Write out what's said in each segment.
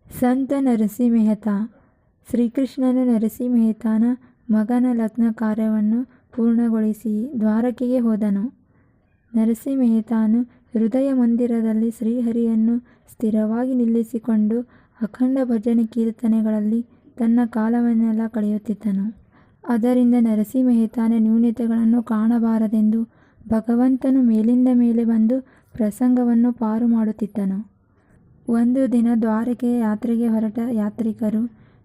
ಸಂತ ನರಸಿ ಮೆಹ್ತಾ. ಶ್ರೀಕೃಷ್ಣನು ನರಸಿ ಮೆಹ್ತಾನ ಮಗನ ಲಗ್ನ ಕಾರ್ಯವನ್ನು ಪೂರ್ಣಗೊಳಿಸಿ ದ್ವಾರಕೆಗೆ ಹೋದನು. ನರಸಿ ಮೆಹ್ತಾನು ಹೃದಯ ಮಂದಿರದಲ್ಲಿ ಶ್ರೀಹರಿಯನ್ನು ಸ್ಥಿರವಾಗಿ ನಿಲ್ಲಿಸಿಕೊಂಡು ಅಖಂಡ ಭಜನೆ ಕೀರ್ತನೆಗಳಲ್ಲಿ ತನ್ನ ಕಾಲವನ್ನೆಲ್ಲ ಕಳೆಯುತ್ತಿದ್ದನು. ಅದರಿಂದ ನರಸಿ ಮೆಹ್ತಾನ ನ್ಯೂನತೆಗಳನ್ನು ಕಾಣಬಾರದೆಂದು ಭಗವಂತನು ಮೇಲಿಂದ ಮೇಲೆ ಬಂದು ಪ್ರಸಂಗವನ್ನು ಪಾರು ಮಾಡುತ್ತಿದ್ದನು. ಒಂದು ದಿನ ದ್ವಾರಕೆಯ ಯಾತ್ರೆಗೆ ಹೊರಟ ಯಾತ್ರಿಕರು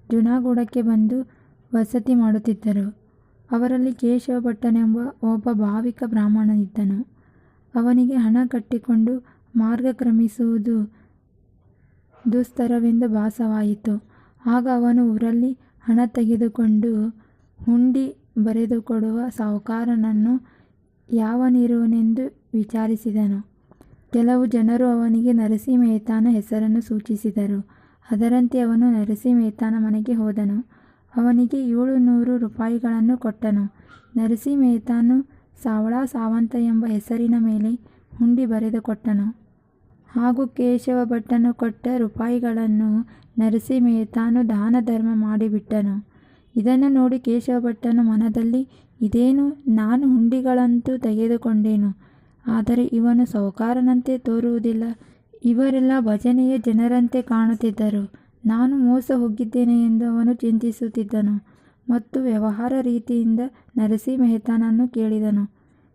ಜುನಾಗಢಕ್ಕೆ ಬಂದು ವಸತಿ ಮಾಡುತ್ತಿದ್ದರು. ಅವರಲ್ಲಿ ಕೇಶವ ಭಟ್ಟನೆಂಬ ಒಬ್ಬ ಭಾವಿಕ ಬ್ರಾಹ್ಮಣನಿದ್ದನು. ಅವನಿಗೆ ಹಣ ಕಟ್ಟಿಕೊಂಡು ಮಾರ್ಗ ಕ್ರಮಿಸುವುದು ದುಸ್ತರವೆಂದು ಭಾಸವಾಯಿತು. ಆಗ ಅವನು ಊರಲ್ಲಿ ಹಣ ತೆಗೆದುಕೊಂಡು ಹುಂಡಿ ಬರೆದುಕೊಡುವ ಸಾಹುಕಾರನನ್ನು ಯಾವನಿರುವನೆಂದು ವಿಚಾರಿಸಿದನು. ಕೆಲವು ಜನರು ಅವನಿಗೆ ನರಸಿ ಮೆಹ್ತಾನ ಹೆಸರನ್ನು ಸೂಚಿಸಿದರು. ಅದರಂತೆ ಅವನು ನರಸಿ ಮೆಹ್ತಾನ ಮನೆಗೆ ಹೋದನು. ಅವನಿಗೆ 700 ರೂಪಾಯಿಗಳನ್ನು ಕೊಟ್ಟನು. ನರಸಿ ಮೆಹ್ತಾನು ಸಾವಳಾ ಸಾವಂತ ಎಂಬ ಹೆಸರಿನ ಮೇಲೆ ಹುಂಡಿ ಬರೆದುಕೊಟ್ಟನು. ಹಾಗೂ ಕೇಶವ ಭಟ್ಟನು ಕೊಟ್ಟ ರೂಪಾಯಿಗಳನ್ನು ನರಸಿ ಮೆಹ್ತಾನು ದಾನ ಧರ್ಮ ಮಾಡಿಬಿಟ್ಟನು. ಇದನ್ನು ನೋಡಿ ಕೇಶವ ಭಟ್ಟನು ಮನದಲ್ಲಿ, ಇದೇನು, ನಾನು ಹುಂಡಿಗಳಂತೂ ತೆಗೆದುಕೊಂಡೇನು, ಆದರೆ ಇವನು ಸಾಹುಕಾರನಂತೆ ತೋರುವುದಿಲ್ಲ. ಇವರೆಲ್ಲ ಭಜನೆಯ ಜನರಂತೆ ಕಾಣುತ್ತಿದ್ದರು. ನಾನು ಮೋಸ ಹೋಗಿದ್ದೇನೆ ಎಂದು ಅವನು ಚಿಂತಿಸುತ್ತಿದ್ದನು. ಮತ್ತು ವ್ಯವಹಾರ ರೀತಿಯಿಂದ ನರಸಿ ಮೆಹ್ತಾನನ್ನು ಕೇಳಿದನು,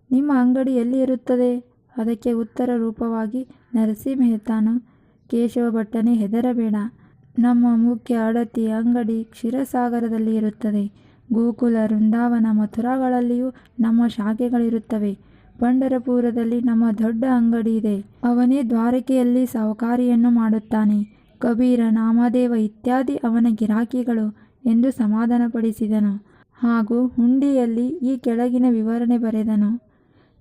ನಿಮ್ಮ ಅಂಗಡಿ ಎಲ್ಲಿ ಇರುತ್ತದೆ? ಅದಕ್ಕೆ ಉತ್ತರ ರೂಪವಾಗಿ ನರಸಿ ಮೆಹ್ತಾನು, ಕೇಶವ ಭಟ್ಟನೇ, ಹೆದರಬೇಡ. ನಮ್ಮ ಮುಖ್ಯ ಅಡತಿ ಅಂಗಡಿ ಕ್ಷೀರಸಾಗರದಲ್ಲಿ ಇರುತ್ತದೆ. ಗೋಕುಲ, ವೃಂದಾವನ, ಮಥುರಾಗಳಲ್ಲಿಯೂ ನಮ್ಮ ಶಾಖೆಗಳಿರುತ್ತವೆ. ಪಂಢರಪುರದಲ್ಲಿ ನಮ್ಮ ದೊಡ್ಡ ಅಂಗಡಿ ಇದೆ. ಅವನೇ ದ್ವಾರಕೆಯಲ್ಲಿ ಸಾಹುಕಾರಿಯನ್ನು ಮಾಡುತ್ತಾನೆ. ಕಬೀರ, ನಾಮದೇವ ಇತ್ಯಾದಿ ಅವನ ಗಿರಾಕಿಗಳು ಎಂದು ಸಮಾಧಾನಪಡಿಸಿದನು. ಹಾಗೂ ಹುಂಡಿಯಲ್ಲಿ ಈ ಕೆಳಗಿನ ವಿವರಣೆ ಬರೆದನು.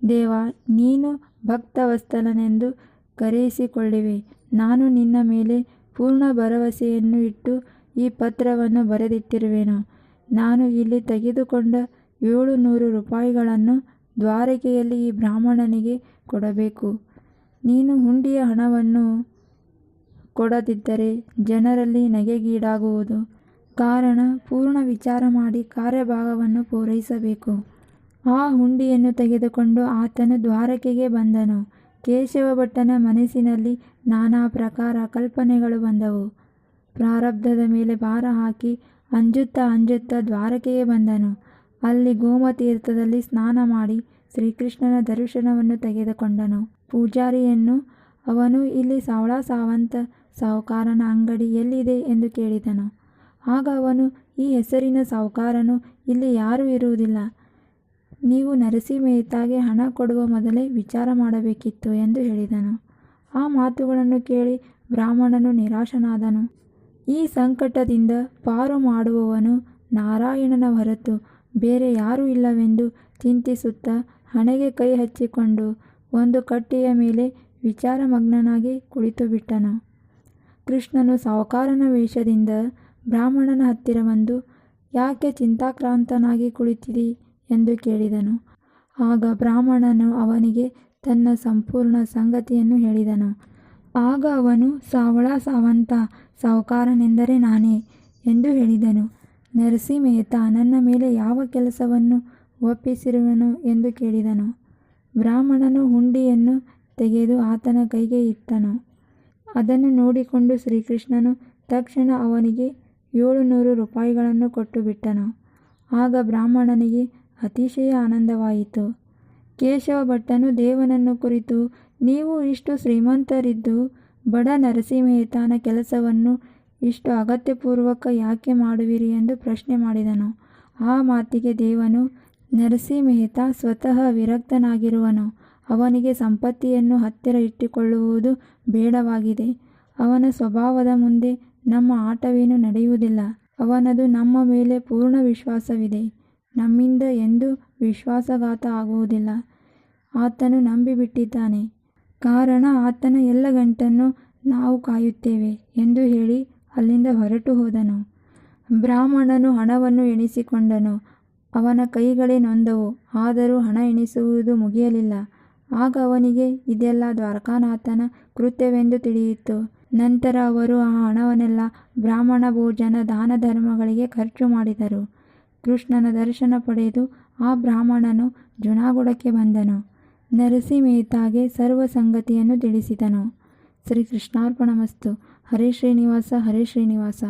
ದೇವ, ನೀನು ಭಕ್ತವತ್ಸಲನೆಂದು ಕರೆಯಿಸಿಕೊಳ್ಳುವೆ. ನಾನು ನಿನ್ನ ಮೇಲೆ ಪೂರ್ಣ ಭರವಸೆಯನ್ನು ಇಟ್ಟು ಈ ಪತ್ರವನ್ನು ಬರೆದಿಟ್ಟಿರುವೆನು. ನಾನು ಇಲ್ಲಿ ತೆಗೆದುಕೊಂಡ 700 ರೂಪಾಯಿಗಳನ್ನು ದ್ವಾರಕೆಯಲ್ಲಿ ಈ ಬ್ರಾಹ್ಮಣನಿಗೆ ಕೊಡಬೇಕು. ನೀನು ಹುಂಡಿಯ ಹಣವನ್ನು ಕೊಡದಿದ್ದರೆ ಜನರಲ್ಲಿ ನಗೆಗೀಡಾಗುವುದು. ಕಾರಣ ಪೂರ್ಣ ವಿಚಾರ ಮಾಡಿ ಕಾರ್ಯಭಾಗವನ್ನು ಪೂರೈಸಬೇಕು. ಆ ಹುಂಡಿಯನ್ನು ತೆಗೆದುಕೊಂಡು ಆತನು ದ್ವಾರಕೆಗೆ ಬಂದನು. ಕೇಶವ ಭಟ್ಟನ ಮನಸ್ಸಿನಲ್ಲಿ ನಾನಾ ಪ್ರಕಾರ ಕಲ್ಪನೆಗಳು ಬಂದವು. ಪ್ರಾರಬ್ಧದ ಮೇಲೆ ಭಾರ ಹಾಕಿ ಅಂಜುತ್ತಾ ದ್ವಾರಕೆಗೆ ಬಂದನು. ಅಲ್ಲಿ ಗೋಮತೀರ್ಥದಲ್ಲಿ ಸ್ನಾನ ಮಾಡಿ ಶ್ರೀಕೃಷ್ಣನ ದರ್ಶನವನ್ನು ತೆಗೆದುಕೊಂಡನು. ಪೂಜಾರಿಯನ್ನು ಅವನು, ಇಲ್ಲಿ ಸಾವಳಾ ಸಾವಂತ ಸಾಹುಕಾರನ ಅಂಗಡಿ ಎಲ್ಲಿದೆ ಎಂದು ಕೇಳಿದನು. ಆಗ ಅವನು, ಈ ಹೆಸರಿನ ಸಾಹುಕಾರನು ಇಲ್ಲಿ ಯಾರೂ ಇರುವುದಿಲ್ಲ. ನೀವು ನರಸಿ ಮೆಹ್ತಾಗೆ ಹಣ ಕೊಡುವ ಮೊದಲೇ ವಿಚಾರ ಮಾಡಬೇಕಿತ್ತು ಎಂದು ಹೇಳಿದನು. ಆ ಮಾತುಗಳನ್ನು ಕೇಳಿ ಬ್ರಾಹ್ಮಣನು ನಿರಾಶನಾದನು. ಈ ಸಂಕಟದಿಂದ ಪಾರು ಮಾಡುವವನು ನಾರಾಯಣನ ಹೊರತು ಬೇರೆ ಯಾರೂ ಇಲ್ಲವೆಂದು ಚಿಂತಿಸುತ್ತಾ ಹಣೆಗೆ ಕೈ ಹಚ್ಚಿಕೊಂಡು ಒಂದು ಕಟ್ಟೆಯ ಮೇಲೆ ವಿಚಾರಮಗ್ನನಾಗಿ ಕುಳಿತುಬಿಟ್ಟನು. ಕೃಷ್ಣನು ಸಾಹುಕಾರನ ವೇಷದಿಂದ ಬ್ರಾಹ್ಮಣನ ಹತ್ತಿರ ಬಂದು, ಯಾಕೆ ಚಿಂತಾಕ್ರಾಂತನಾಗಿ ಕುಳಿತಿದಿ ಎಂದು ಕೇಳಿದನು. ಆಗ ಬ್ರಾಹ್ಮಣನು ಅವನಿಗೆ ತನ್ನ ಸಂಪೂರ್ಣ ಸಂಗತಿಯನ್ನು ಹೇಳಿದನು. ಆಗ ಅವನು, ಸಾವಳಾ ಸಾವಂತ ಸಾಹುಕಾರನೆಂದರೆ ನಾನೇ ಎಂದು ಹೇಳಿದನು. ನರಸಿ ಮೆಹ್ತಾ ನನ್ನ ಮೇಲೆ ಯಾವ ಕೆಲಸವನ್ನು ಒಪ್ಪಿಸಿರುವನು ಎಂದು ಕೇಳಿದನು. ಬ್ರಾಹ್ಮಣನು ಹುಂಡಿಯನ್ನು ತೆಗೆದು ಆತನ ಕೈಗೆ ಇಟ್ಟನು. ಅದನ್ನು ನೋಡಿಕೊಂಡು ಶ್ರೀಕೃಷ್ಣನು ತಕ್ಷಣ ಅವನಿಗೆ 700 ರೂಪಾಯಿಗಳನ್ನು ಕೊಟ್ಟು ಬಿಟ್ಟನು. ಆಗ ಬ್ರಾಹ್ಮಣನಿಗೆ ಅತಿಶಯ ಆನಂದವಾಯಿತು. ಕೇಶವ ಭಟ್ಟನು ದೇವನನ್ನು ಕುರಿತು, ನೀವು ಇಷ್ಟು ಶ್ರೀಮಂತರಿದ್ದು ಬಡ ನರಸಿ ಮೆಹ್ತಾನ ಕೆಲಸವನ್ನು ಇಷ್ಟು ಅಗತ್ಯಪೂರ್ವಕ ಯಾಕೆ ಮಾಡುವಿರಿ ಎಂದು ಪ್ರಶ್ನೆ ಮಾಡಿದನು. ಆ ಮಾತಿಗೆ ದೇವನು, ನರಸಿ ಮೆಹ್ತಾ ಸ್ವತಃ ವಿರಕ್ತನಾಗಿರುವನು. ಅವನಿಗೆ ಸಂಪತ್ತಿಯನ್ನು ಹತ್ತಿರ ಇಟ್ಟುಕೊಳ್ಳುವುದು ಬೇಡವಾಗಿದೆ. ಅವನ ಸ್ವಭಾವದ ಮುಂದೆ ನಮ್ಮ ಆಟವೇನೂ ನಡೆಯುವುದಿಲ್ಲ. ಅವನದು ನಮ್ಮ ಮೇಲೆ ಪೂರ್ಣ ವಿಶ್ವಾಸವಿದೆ. ನಮ್ಮಿಂದ ಎಂದೂ ವಿಶ್ವಾಸಘಾತ ಆಗುವುದಿಲ್ಲ. ಆತನು ನಂಬಿಬಿಟ್ಟಿದ್ದಾನೆ. ಕಾರಣ ಆತನ ಎಲ್ಲ ಗಂಟನ್ನು ನಾವು ಕಾಯುತ್ತೇವೆ ಎಂದು ಹೇಳಿ ಅಲ್ಲಿಂದ ಹೊರಟು ಹೋದನು. ಬ್ರಾಹ್ಮಣನು ಹಣವನ್ನು ಎಣಿಸಿಕೊಂಡನು. ಅವನ ಕೈಗಳೇ ನೊಂದವು. ಆದರೂ ಹಣ ಎಣಿಸುವುದು ಮುಗಿಯಲಿಲ್ಲ. ಆಗ ಅವನಿಗೆ ಇದೆಲ್ಲ ದ್ವಾರಕಾನಾಥನ ಕೃತ್ಯವೆಂದು ತಿಳಿಯಿತು. ನಂತರ ಅವರು ಆ ಹಣವನ್ನೆಲ್ಲ ಬ್ರಾಹ್ಮಣ ಭೋಜನ ದಾನ ಧರ್ಮಗಳಿಗೆ ಖರ್ಚು ಮಾಡಿದರು. ಕೃಷ್ಣನ ದರ್ಶನ ಪಡೆದು ಆ ಬ್ರಾಹ್ಮಣನು ಜುನಾಗಢಕ್ಕೆ ಬಂದನು. ನರಸಿ ಮೆಹ್ತಾಗೆ ಸರ್ವ ಸಂಗತಿಯನ್ನು ತಿಳಿಸಿದನು. ಶ್ರೀಕೃಷ್ಣಾರ್ಪಣಮಸ್ತು. ಹರೇ ಶ್ರೀನಿವಾಸ, ಹರೇ ಶ್ರೀನಿವಾಸ.